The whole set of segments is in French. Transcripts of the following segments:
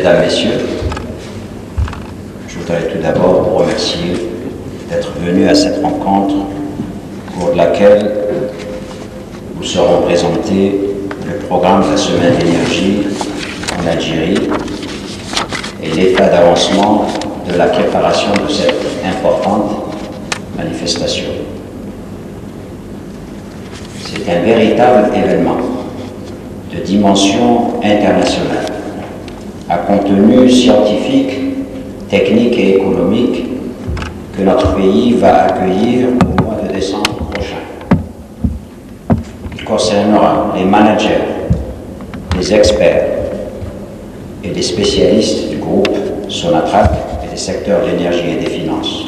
Mesdames, Messieurs, je voudrais tout d'abord vous remercier d'être venus à cette rencontre au cours de laquelle vous seront présentés le programme de la Semaine d'énergie en Algérie et l'état d'avancement de la préparation de cette importante manifestation. C'est un véritable événement de dimension internationale, à contenu scientifique, technique et économique que notre pays va accueillir au mois de décembre prochain. Il concernera les managers, les experts et les spécialistes du groupe Sonatrach et des secteurs de l'énergie et des finances,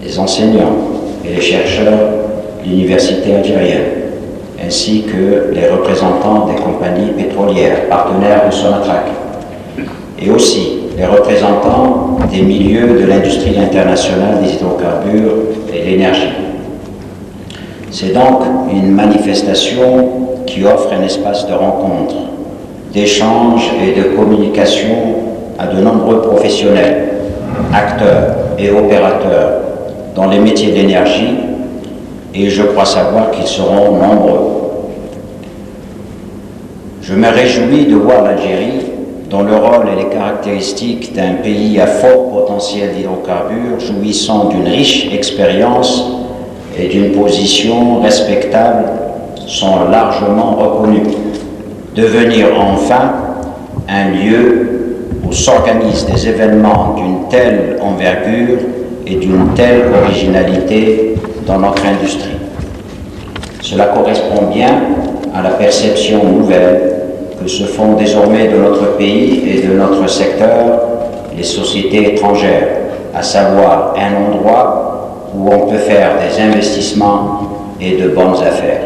les enseignants et les chercheurs de l'université algérienne, ainsi que les représentants des compagnies pétrolières, partenaires de Sonatrach, et aussi les représentants des milieux de l'industrie internationale des hydrocarbures et de l'énergie. C'est donc une manifestation qui offre un espace de rencontre, d'échange et de communication à de nombreux professionnels, acteurs et opérateurs dans les métiers de l'énergie, et je crois savoir qu'ils seront nombreux. Je me réjouis de voir l'Algérie, dont le rôle et les caractéristiques d'un pays à fort potentiel d'hydrocarbures, jouissant d'une riche expérience et d'une position respectable, sont largement reconnus. Devenir enfin un lieu où s'organisent des événements d'une telle envergure et d'une telle originalité dans notre industrie. Cela correspond bien à la perception nouvelle que se font désormais de notre pays et de notre secteur les sociétés étrangères, à savoir un endroit où on peut faire des investissements et de bonnes affaires.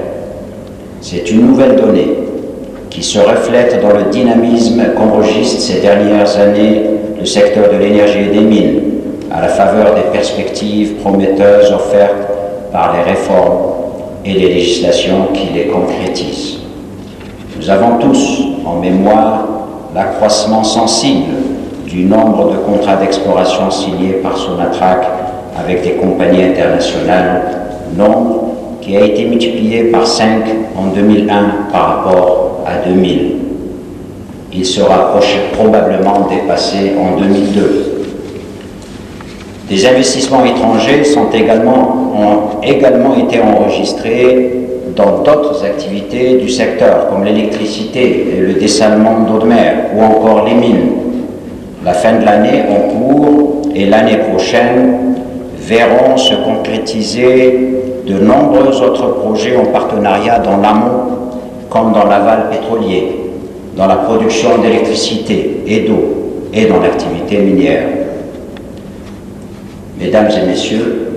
C'est une nouvelle donnée qui se reflète dans le dynamisme qu'enregistre ces dernières années le secteur de l'énergie et des mines, à la faveur des perspectives prometteuses offertes par les réformes et les législations qui les concrétisent. Nous avons tous en mémoire l'accroissement sensible du nombre de contrats d'exploration signés par Sonatrach avec des compagnies internationales, nombre qui a été multiplié par 5 en 2001 par rapport à 2000. Il sera probablement dépassé en 2002. Des investissements étrangers ont également été enregistrés dans d'autres activités du secteur, comme l'électricité et le dessalement d'eau de mer, ou encore les mines. La fin de l'année en cours et l'année prochaine verront se concrétiser de nombreux autres projets en partenariat dans l'amont comme dans l'aval pétrolier, dans la production d'électricité et d'eau et dans l'activité minière. Mesdames et messieurs,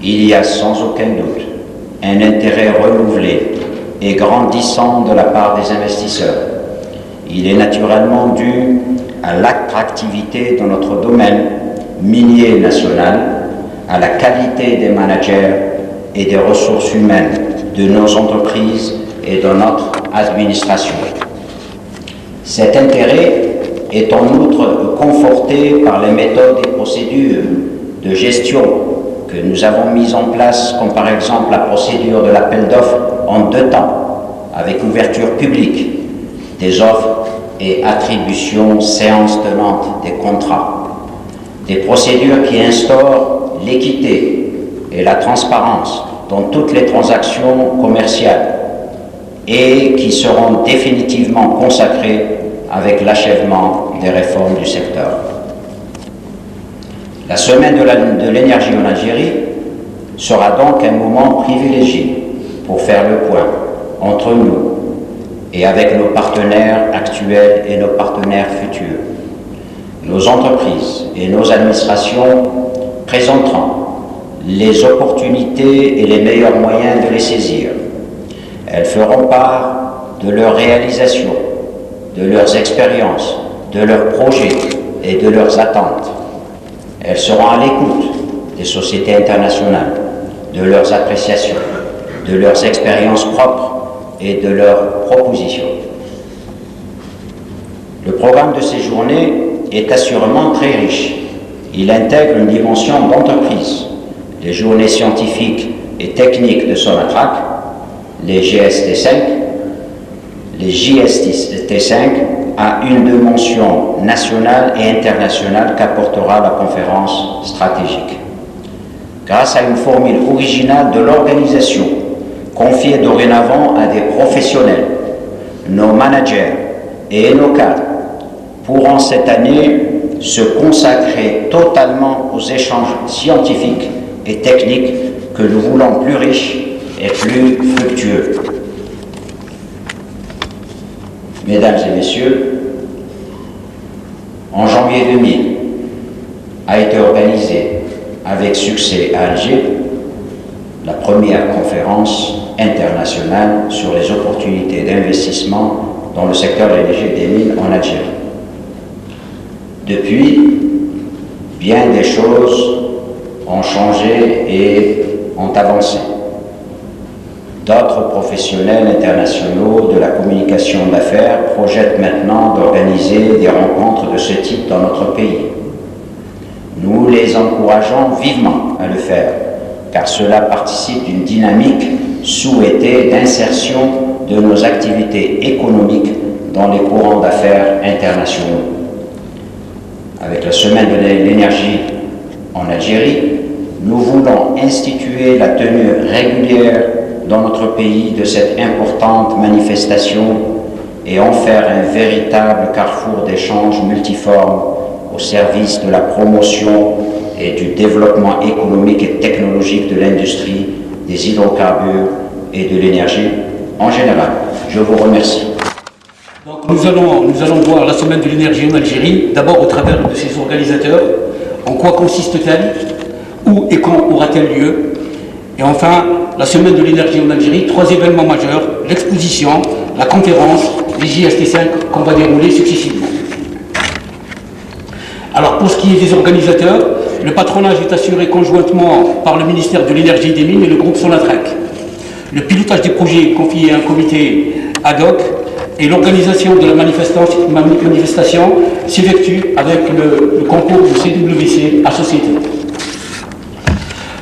il y a sans aucun doute un intérêt renouvelé et grandissant de la part des investisseurs. Il est naturellement dû à l'attractivité de notre domaine minier national, à la qualité des managers et des ressources humaines de nos entreprises et de notre administration. Cet intérêt est en outre conforté par les méthodes et procédures de gestion que nous avons mises en place, comme par exemple la procédure de l'appel d'offres en 2 temps, avec ouverture publique des offres et attribution séance tenante des contrats. Des procédures qui instaurent l'équité et la transparence dans toutes les transactions commerciales et qui seront définitivement consacrées avec l'achèvement des réformes du secteur. La semaine de l'énergie en Algérie sera donc un moment privilégié pour faire le point entre nous et avec nos partenaires actuels et nos partenaires futurs. Nos entreprises et nos administrations présenteront les opportunités et les meilleurs moyens de les saisir. Elles feront part de leurs réalisations, de leurs expériences, de leurs projets et de leurs attentes. Elles seront à l'écoute des sociétés internationales, de leurs appréciations, de leurs expériences propres et de leurs propositions. Le programme de ces journées est assurément très riche. Il intègre une dimension d'entreprise, les journées scientifiques et techniques de Sonatrach, les GST5, les JST5 a une dimension nationale et internationale qu'apportera la conférence stratégique. Grâce à une formule originale de l'organisation, confiée dorénavant à des professionnels, nos managers et nos cadres pourront cette année se consacrer totalement aux échanges scientifiques et techniques que nous voulons plus riches et plus fructueux. Mesdames et messieurs, en janvier 2000 a été organisée avec succès à Alger la première conférence internationale sur les opportunités d'investissement dans le secteur de l'énergie des mines en Algérie. Depuis, bien des choses ont changé et ont avancé. D'autres professionnels internationaux de la communication d'affaires projettent maintenant d'organiser des rencontres de ce type dans notre pays. Nous les encourageons vivement à le faire, car cela participe d'une dynamique souhaitée d'insertion de nos activités économiques dans les courants d'affaires internationaux. Avec la Semaine de l'énergie en Algérie, nous voulons instituer la tenue régulière dans notre pays de cette importante manifestation et en faire un véritable carrefour d'échanges multiformes au service de la promotion et du développement économique et technologique de l'industrie, des hydrocarbures et de l'énergie en général. Je vous remercie. Donc nous allons voir la Semaine de l'énergie en Algérie, d'abord au travers de ses organisateurs. En quoi consiste-t-elle? Où et quand aura-t-elle lieu? Et enfin, la Semaine de l'énergie en Algérie, 3 événements majeurs, l'exposition, la conférence, les JST5 qu'on va dérouler successivement. Alors pour ce qui est des organisateurs, le patronage est assuré conjointement par le ministère de l'énergie et des mines et le groupe Sonatrach. Le pilotage des projets est confié à un comité ad hoc et l'organisation de la manifestation s'effectue avec le concours du CWC à Société.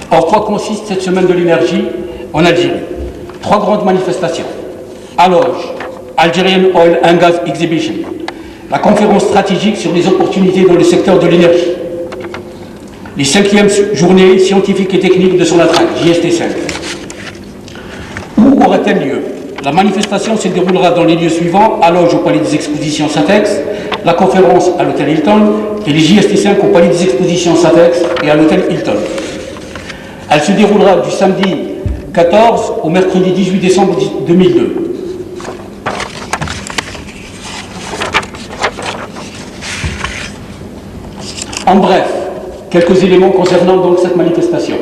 En quoi consiste cette Semaine de l'énergie en Algérie? 3 grandes manifestations. Aloge, Algerian Oil and Gas Exhibition, la conférence stratégique sur les opportunités dans le secteur de l'énergie, les 5e journées scientifiques et techniques de Sonatrach, JST5. Où aura-t-elle lieu? La manifestation se déroulera dans les lieux suivants: Aloge au Palais des Expositions Satex, la conférence à l'hôtel Hilton et les JST5 au Palais des Expositions Satex et à l'hôtel Hilton. Elle se déroulera du samedi 14 au mercredi 18 décembre 2002. En bref, quelques éléments concernant donc cette manifestation.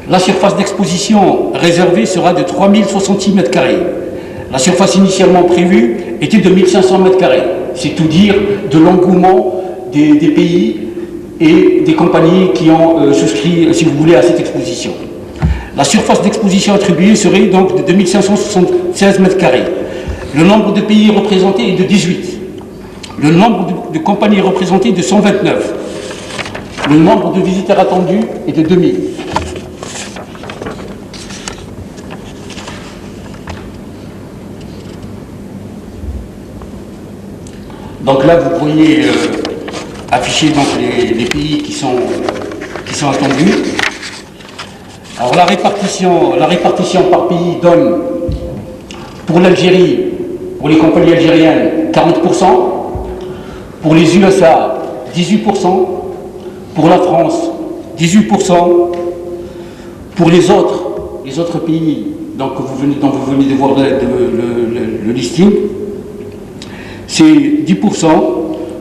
La surface d'exposition réservée sera de 3066 m². La surface initialement prévue était de 1500 m². C'est tout dire de l'engouement des pays et des compagnies qui ont souscrit, si vous voulez, à cette exposition. La surface d'exposition attribuée serait donc de 2576 m². Le nombre de pays représentés est de 18. Le nombre de compagnies représentées est de 129. Le nombre de visiteurs attendus est de 2000. Donc là, vous voyez afficher donc les pays qui sont attendus. Alors la répartition par pays donne pour l'Algérie, pour les compagnies algériennes, 40%, pour les USA, 18%, pour la France, 18%, pour les autres pays donc, dont vous venez de voir le listing, c'est 10%,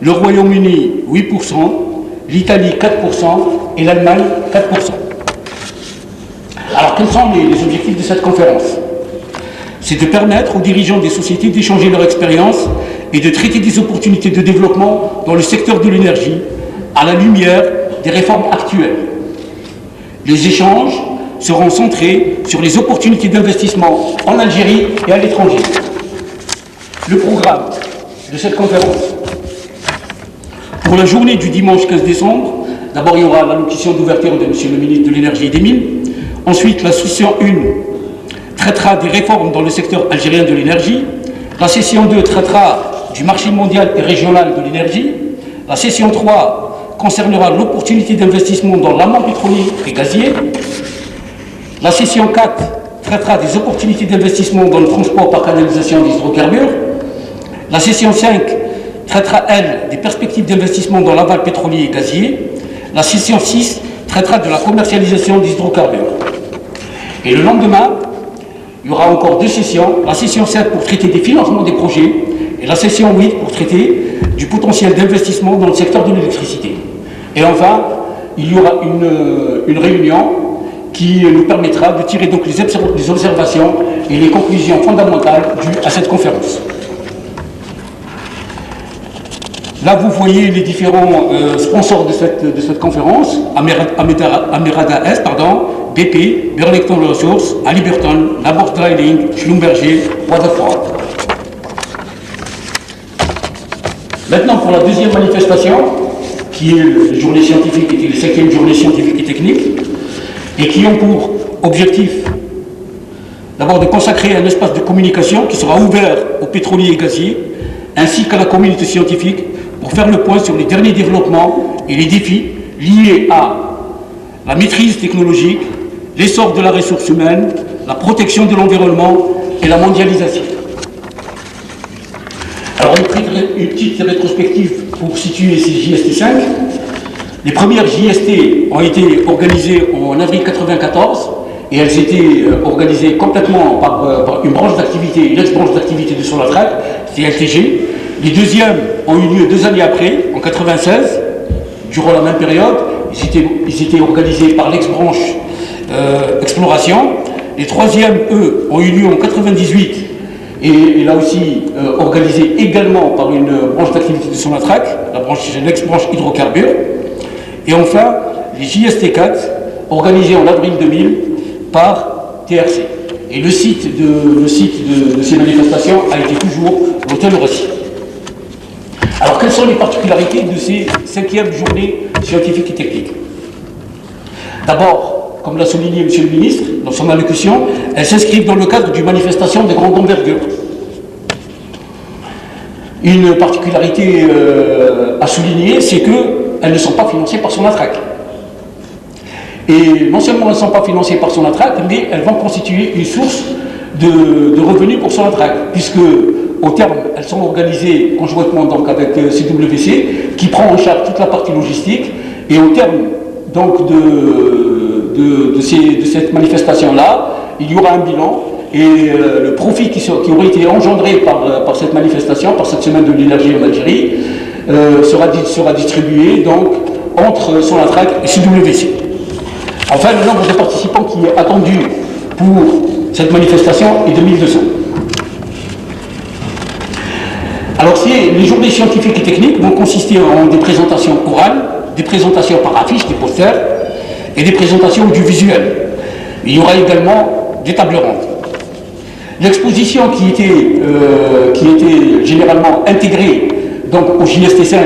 le Royaume-Uni 8%, l'Italie 4% et l'Allemagne 4%. Alors quels sont les objectifs de cette conférence? C'est de permettre aux dirigeants des sociétés d'échanger leur expérience et de traiter des opportunités de développement dans le secteur de l'énergie à la lumière des réformes actuelles. Les échanges seront centrés sur les opportunités d'investissement en Algérie et à l'étranger. Le programme. de cette conférence. Pour la journée du dimanche 15 décembre, d'abord il y aura l'allocution d'ouverture de M. le ministre de l'Énergie et des Mines. Ensuite, la session 1 traitera des réformes dans le secteur algérien de l'énergie. La session 2 traitera du marché mondial et régional de l'énergie. La session 3 concernera l'opportunité d'investissement dans l'amont pétrolier et gazier. La session 4 traitera des opportunités d'investissement dans le transport par canalisation des hydrocarbures. La session 5 traitera, elle, des perspectives d'investissement dans l'aval pétrolier et gazier. La session 6 traitera de la commercialisation des hydrocarbures. Et le lendemain, il y aura encore 2 sessions. La session 7 pour traiter des financements des projets et la session 8 pour traiter du potentiel d'investissement dans le secteur de l'électricité. Et enfin, il y aura une réunion qui nous permettra de tirer donc les observations et les conclusions fondamentales dues à cette conférence. Là, vous voyez les différents sponsors de cette conférence, Amerada S, BP, Burlington Resources, Halliburton, Labor Drilling, Schlumberger, Waterford. Maintenant, pour la deuxième manifestation, qui est la journée scientifique, et la 5e journée scientifique et technique, et qui ont pour objectif d'abord de consacrer un espace de communication qui sera ouvert aux pétroliers et gaziers, ainsi qu'à la communauté scientifique, pour faire le point sur les derniers développements et les défis liés à la maîtrise technologique, l'essor de la ressource humaine, la protection de l'environnement et la mondialisation. Alors une petite rétrospective pour situer ces JST5. Les premières JST ont été organisées en avril 1994 et elles étaient organisées complètement par une branche d'activité, une ex-branche d'activité de Sonatrach, c'est LTG. Les deuxièmes ont eu lieu 2 années après, en 1996, durant la même période. Ils étaient organisés par l'ex-branche Exploration. Les troisièmes, eux, ont eu lieu en 1998 et là aussi organisés également par une branche d'activité de Sonatrach, l'ex-branche Hydrocarbures. Et enfin, les JST4, organisés en avril 2000 par TRC. Et le site de ces manifestations a été toujours l'hôtel Rossi. Alors, quelles sont les particularités de ces 5e journées scientifiques et techniques? D'abord, comme l'a souligné M. le ministre dans son allocution, elles s'inscrivent dans le cadre d'une manifestation de grande envergure. Une particularité à souligner, c'est qu'elles ne sont pas financées par Sonatrach. Et non seulement elles ne sont pas financées par Sonatrach, mais elles vont constituer une source de revenus pour Sonatrach, puisque au terme, elles sont organisées conjointement donc avec CWC, qui prend en charge toute la partie logistique, et au terme donc de cette manifestation-là, il y aura un bilan, et le profit qui aurait été engendré par cette manifestation, par cette semaine de l'énergie en Algérie, sera distribué donc entre Sonatrach et CWC. Enfin, le nombre de participants qui est attendu pour cette manifestation est de 1200. Alors, les journées scientifiques et techniques vont consister en des présentations orales, des présentations par affiche, des posters, et des présentations audiovisuelles. Il y aura également des tables rondes. L'exposition qui était généralement intégrée donc, au JST5,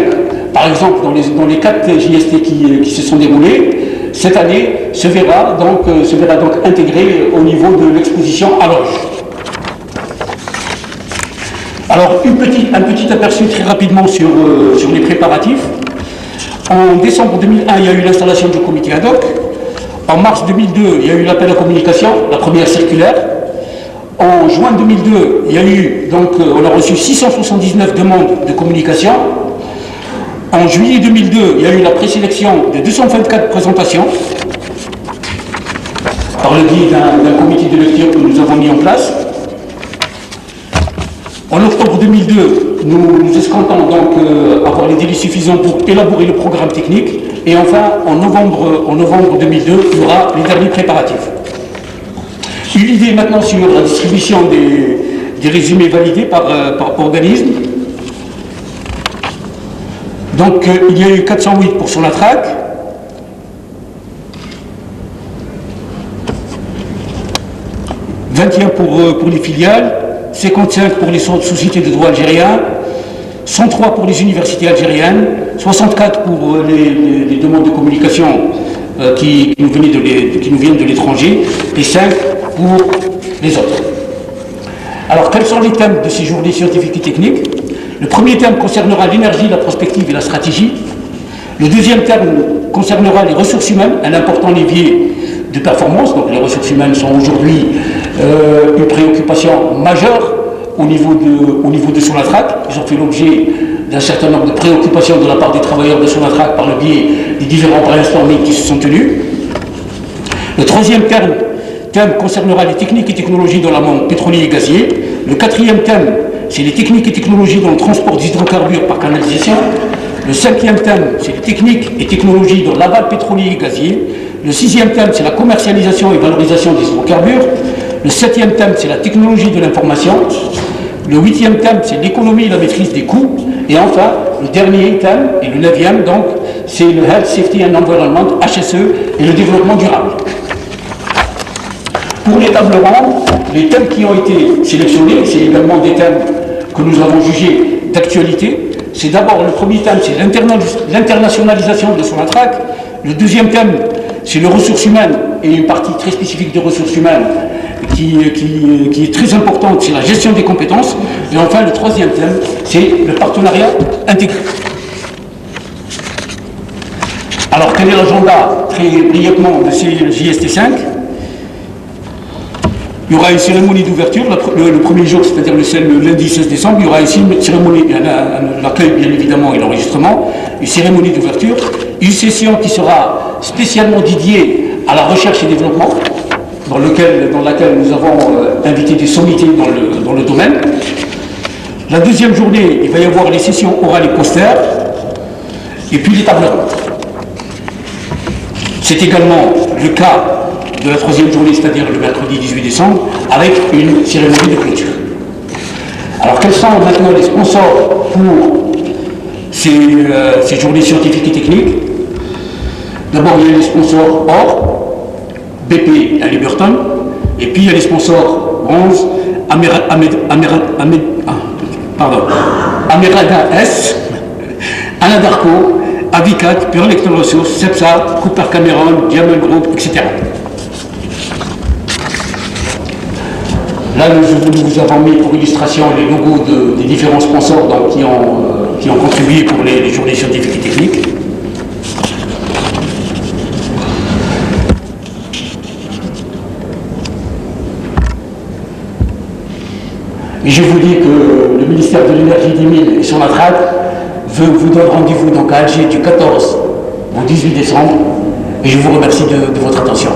par exemple dans les 4 JST qui se sont déroulés, cette année se verra donc intégrée au niveau de l'exposition à Loge. Alors, un petit aperçu très rapidement sur les préparatifs. En décembre 2001, il y a eu l'installation du comité ad hoc. En mars 2002, il y a eu l'appel à communication, la première circulaire. En juin 2002, il y a eu, donc, on a reçu 679 demandes de communication. En juillet 2002, il y a eu la présélection de 224 présentations par le biais d'un comité de lecture que nous avons mis en place. En octobre 2002, nous escomptons donc avoir les délais suffisants pour élaborer le programme technique. Et enfin, en novembre 2002, il y aura les derniers préparatifs. Une idée maintenant sur la distribution des résumés validés par organisme. Donc, il y a eu 408 pour Sonatrach, 21 pour les filiales, 55 pour les sociétés de droit algérien, 103 pour les universités algériennes, 64 pour les demandes de communication qui nous viennent de l'étranger, et 5 pour les autres. Alors, quels sont les thèmes de ces journées scientifiques et techniques? Le premier thème concernera l'énergie, la prospective et la stratégie. Le deuxième thème concernera les ressources humaines, un important levier de performance. Donc les ressources humaines sont aujourd'hui une préoccupation majeure au niveau de Sonatrach. Ils ont fait l'objet d'un certain nombre de préoccupations de la part des travailleurs de Sonatrach par le biais des différents brainstorming qui se sont tenus. Le troisième thème concernera les techniques et technologies dans le monde pétrolier et gazier. Le quatrième thème, c'est les techniques et technologies dans le transport d'hydrocarbures par canalisation. Le cinquième thème, c'est les techniques et technologies dans l'aval pétrolier et gazier. Le sixième thème, c'est la commercialisation et valorisation des hydrocarbures. Le septième thème, c'est la technologie de l'information. Le huitième thème, c'est l'économie et la maîtrise des coûts. Et enfin, le dernier thème, et le neuvième, donc, c'est le Health, Safety and Environment, HSE, et le développement durable. Pour les tables rondes, les thèmes qui ont été sélectionnés, c'est également des thèmes que nous avons jugés d'actualité. C'est d'abord le premier thème, c'est l'internationalisation de Sonatrach. Le deuxième thème, c'est les ressources humaines, et une partie très spécifique des ressources humaines qui est très importante, c'est la gestion des compétences. Et enfin, le troisième thème, c'est le partenariat intégré. Alors, quel est l'agenda, très brièvement, de ces JST5? Il y aura une cérémonie d'ouverture, le premier jour, c'est-à-dire le lundi 16 décembre, il y aura une cérémonie, l'accueil bien évidemment et l'enregistrement, une cérémonie d'ouverture, une session qui sera spécialement dédiée à la recherche et développement, dans laquelle nous avons invité des sommités dans le domaine. La deuxième journée, il va y avoir les sessions orales et postères, et puis les tables rondes. C'est également le cas de la troisième journée, c'est-à-dire le mercredi 18 décembre, avec une cérémonie de clôture. Alors, quels sont maintenant les sponsors pour ces journées scientifiques et techniques? D'abord, il y a les sponsors or, BP à Liberton, et puis il y a les sponsors bronze, Amerada S, Anadarko, Avicat, Pure Electron Resources, CEPSA, Cooper Cameron, Diamond Group, etc. Là, nous vous avons mis pour illustration les logos des différents sponsors donc, qui ont contribué pour les journées scientifiques et techniques. Et je vous dis que le ministère de l'Énergie des Mines et Sonatrach vous donne rendez-vous donc à Alger du 14 au 18 décembre. Et je vous remercie de votre attention.